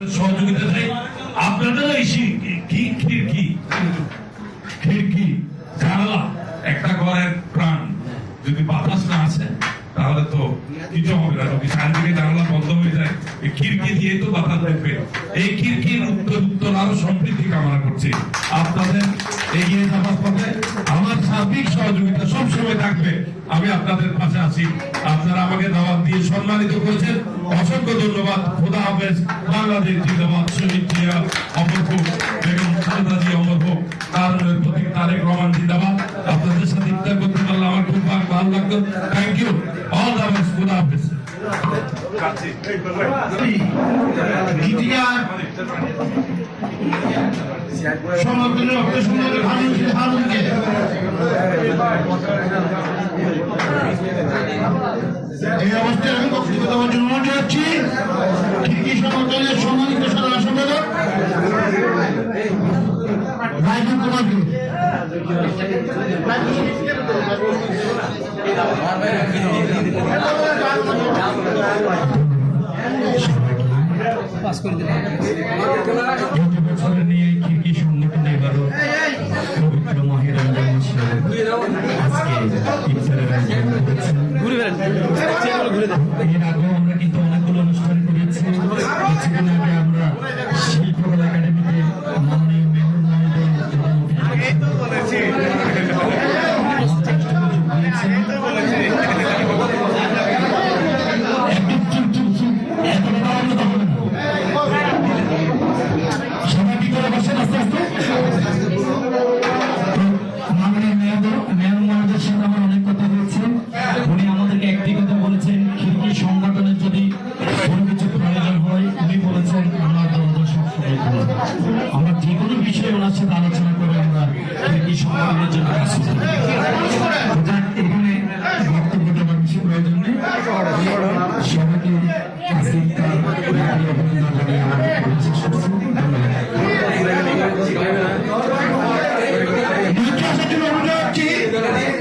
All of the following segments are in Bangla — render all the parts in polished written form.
সহযোগিতা চাই আপনাদের এই খিড়কি জানালা একটা ঘরের প্রাণ যদি বাতাস না আসে তাহলে তো কিছু হবে না। যদি চারদিকে জানালা বন্ধ হয়ে যায় এই খিড়কি দিয়ে তো বাতাস ঢুকবে। এই খিড়কির উত্তর আরো সমৃদ্ধি কামনা করছি। আপনাদের এগিয়ে যাওয়ার পথে আমার সার্বিক সহযোগিতা সবসময় থাকবে। আমি আপনাদের পাশে আছি। আপনারা আমাকে দাওয়াত দিয়ে সম্মানিত করেছেন, অসংখ্য ধন্যবাদ। খোদা হাফেজ। বাংলাদেশ জিন্দাবাদ। শহীদ জিয়া অমর হোক, বেগম খালেদা জিয়া অমর হোক, তারুণের প্রতীক তারেক রহমান জিন্দাবাদ। আপনাদের সাথে ইফতার করতে পারলে আমার খুব ভালো লাগতো। Thank you. All the best. খোদা হাফেজ। এই অবস্থায় আমি বক্তব্য দেওয়ার জন্য অনুরোধ যাচ্ছি খিড়কি সংগঠনের সম্মানিত সাধারণ সম্পাদক রাইজুল কুমারকে। নিয়ে খিড়কি সংগঠন এবারও পবিত্র মাহে রমজান মাসে আজকে ইফতারের আয়োজন করেছে। এর আগেও আমরা কিন্তু অনেকগুলো অনুষ্ঠান করেছি। কিছুদিন আগে আমরা শিল্পকলা একাডেমিতে মাননীয় মেয়র মহোদয় আমরা যে কোনো বিষয়ে ওনার সাথে আলোচনা করে আমরা খিড়কি সংগঠনের জন্য এখানে বক্তব্য দেওয়ার বেশি প্রয়োজন নেই। সবাইকে অভিনন্দন জানিয়ে আমার বিশেষ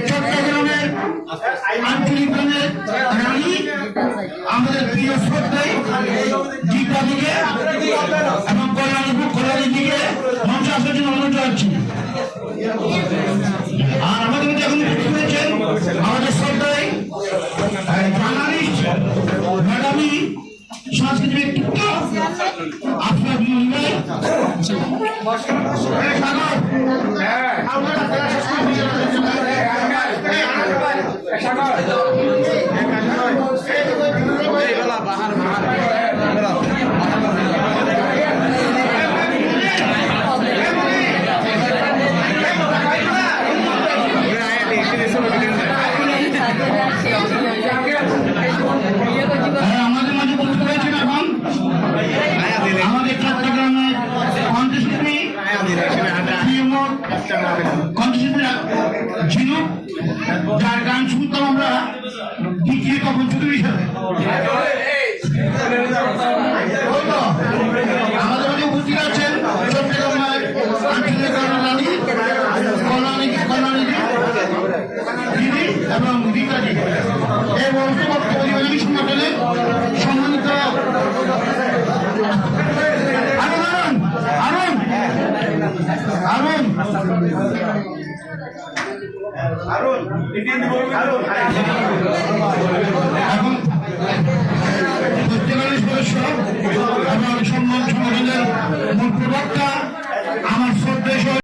চট্টগ্রামের আঞ্চলিক গানের রানী আমাদের প্রিয় শ্রদ্ধায় গীতা দিকে এবং কল্যাণী দিকে মঞ্চে আসার জন্য অনুরোধ যাচ্ছি। আর আমাদের মধ্যে এখন উপস্থিত হয়েছেন আমাদের শ্রদ্ধায় জার্নালিস্ট ম্যাডামি সাংস্কৃতিক ব্যক্তিত্ব আপনার আমাদের মাঝে বলতে পেরেছেন এখন আমাদের চট্টগ্রামের কণ্ঠশিল্পী ঝিনুক, যার গান শুনতাম আমরা দ্বিতীয় কখন চৌধুরী হিসাবে। আমাদের মাঝে উপস্থিত আছেন চট্টগ্রামের আঞ্চলিক গানের রানী কল্যাণী দিদি এবং রীতাজি। এই বক্তব্য পরিবারী সংগঠনের সম্মানিত এখন সদস্য